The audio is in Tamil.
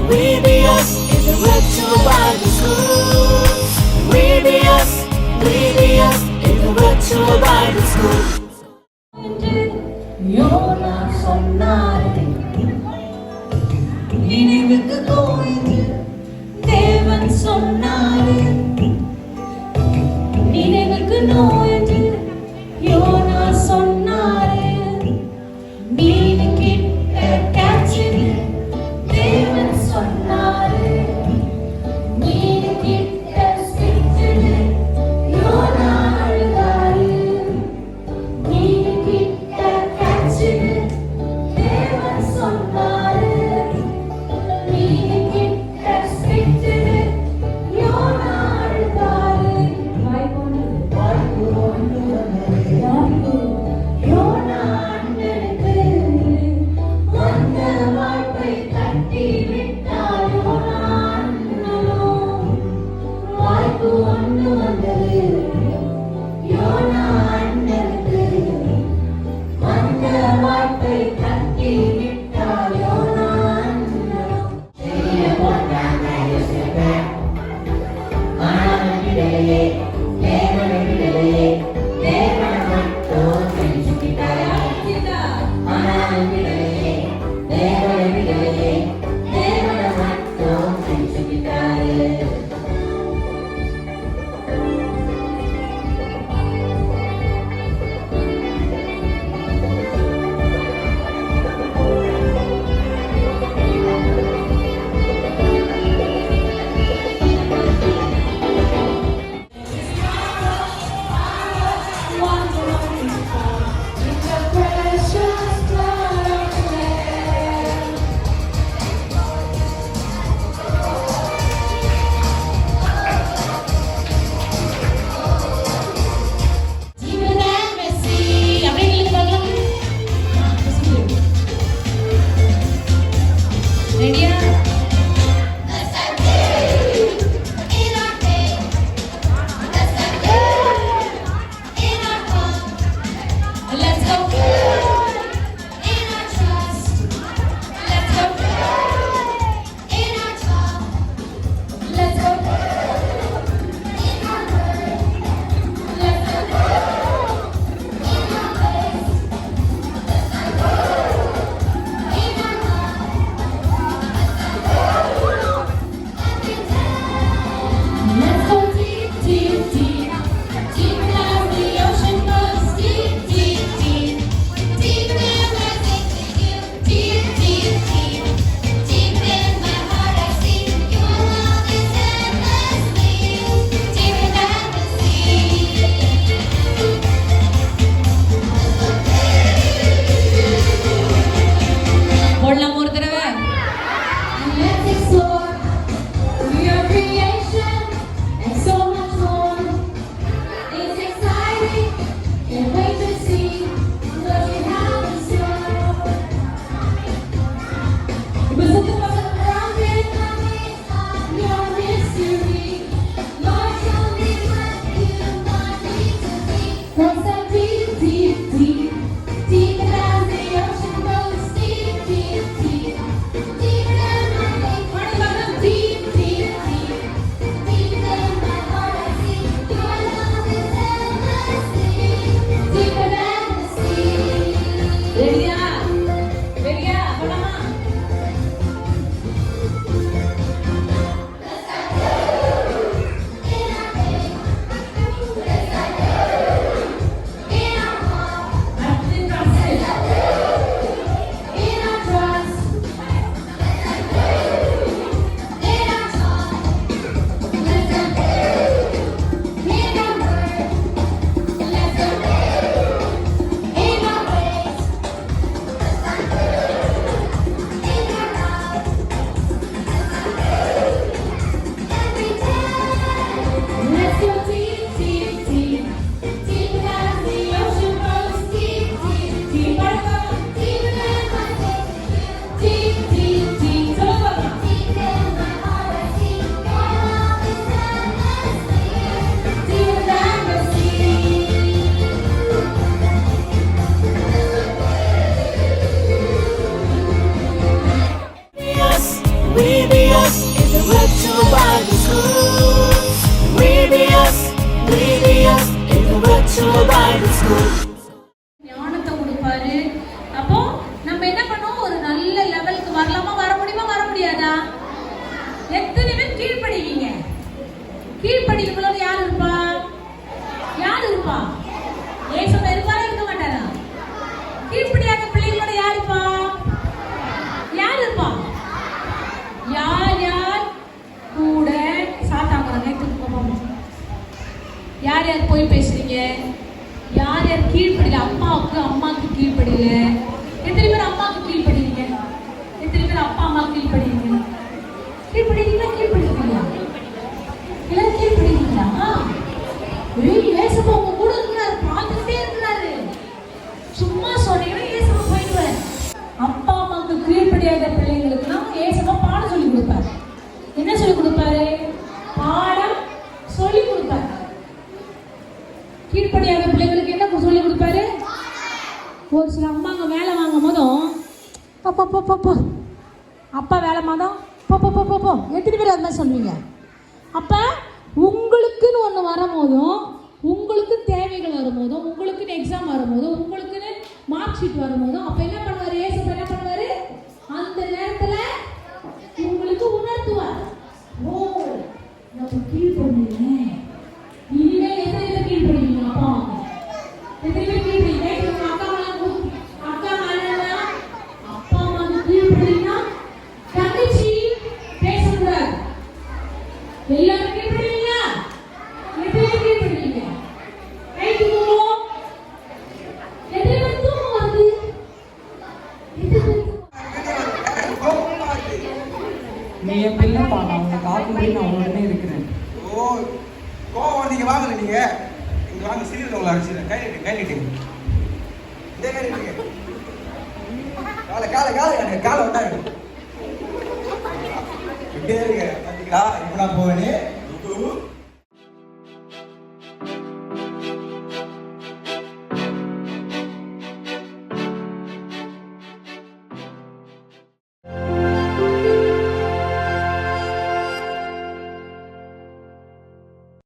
VBS is the virtual Bible school. VBS, VBS is the virtual Bible school. யோனா சொன்னாரே, நினைவுக்கு கோயில் தேவன் சொன்னாரே, நினைவுக்கு நோயென்று யோனா சொன்னாரே, மீன் கிட்ட கேட்சுன்னு தேவன் சொன்னாரே, மீன் கிட்ட ஸ்பிச்சுன்னு யோனா அழுதாரே, மீன் கிட்ட கேட்சுன்னு தேவன் சொன்னாரே, மீன் கிட்ட ஸ்பிச்சுன்னு யோனா அழுதாரே. வாய் போனது School. We'll be us in the virtual Bible school. ஞானத்தை கொடுப்பாரு. அப்போ நம்ம என்ன பண்ணுவோம்? ஒரு நல்ல லெவலுக்கு வரலாமா, வர முடியுமா, வர முடியாதா? எத்தனை பேர் கீழ்ப்படிவீங்க? கீழ்ப்படிக்கிறவங்களோட யார் இருப்பா? யார் இருப்பா? ஏசுவா இருப்பாரா, இருக்க மாட்டாரா? கீழ்ப்படியாத பிள்ளைகளோட யார் இருப்பா? யார் இருப்பா? யார் யார் கூட சாத்தாங்க யார் யார் போய் பேசுறீங்க? யார் யார் கீழ்ப்படியில? அம்மாவுக்கு கீழ்ப்படியில. எத்தனை பேர் அம்மாவுக்கு கீழ்ப்படுறீங்க? எத்தனை பேர் அப்பா அம்மா கீழ்ப்படுறீங்க? கீழ்ப்படுறீங்களா, கீழ்ப்படுறீங்களா? எல்லாரும் கீழ்ப்படுறீங்களா? ஏசப்பா உங்க கூட இருக்கிறாரு, பார்த்துட்டே இருக்கிறாரு. சும்மா சொன்னீங்கன்னா ஏசப்பா போயிடுவார். அப்பா அம்மாவுக்கு கீழ்ப்படியாத பிள்ளைங்களுக்குலாம் ஏசப்பா பாடம் சொல்லி கொடுப்பாரு. என்ன சொல்லி கொடுப்பாரு? பாடம் சொல்லி கொடுப்பாரு. கீழ்ப்படியாத பிள்ளைங்களுக்கு என்ன சொல்லி கொடுப்பாரு? ஒரு சில அம்மாங்க வேலை வாங்கும் போதும் அப்பா வேலை மாதம் போ எத்தனை பேர் அது மாதிரி சொல்லுவீங்க? அப்போ உங்களுக்குன்னு ஒன்று வரும்போதும், உங்களுக்கு தேவைகள் வரும்போதும், உங்களுக்குன்னு எக்ஸாம் வரும்போதும், உங்களுக்குன்னு மார்க் ஷீட் வரும்போதும், அப்போ என்ன பண்ணுவார்? ஏசப்பா என்ன பண்ணுவார்? அந்த நேரத்தில் உங்களுக்கு உணர்த்துவார். ஓ, நம்ம கீழ்ப்படுறேன். இனிமே எத்தனை பேர் கீழ்ப்படுவீங்க? அப்பா எத்தனை பேர் கீழ்ப்படுவீங்க? அக்கா மேல அப்பா அம்மா கீழ்ப்படுறீங்கன்னா தங்கச்சி பேசக்கூடாது. எல்லாரும் கீழ்ப்படுவீங்களா? எத்தனை பேர் கீழ்ப்படுவீங்க? கை தூக்குவோம். எத்தனை பேர் தூக்கம் வருது? நீ என் பிள்ளைப்பா, நான் உன்னை காக்கும்படி நான் உடனே இருக்கிறேன். ஓ, கோவம் நீங்க வாங்கல, நீங்க இங்க வாங்க, சிலிண்டர் உங்களை அடிச்சிடுறேன். கை நீட்டுங்க. இதே கை நீட்டுங்க. காலை வந்தாங்க. இப்படியே இருங்க. பார்த்தீங்களா, இப்போ நான் போவேனே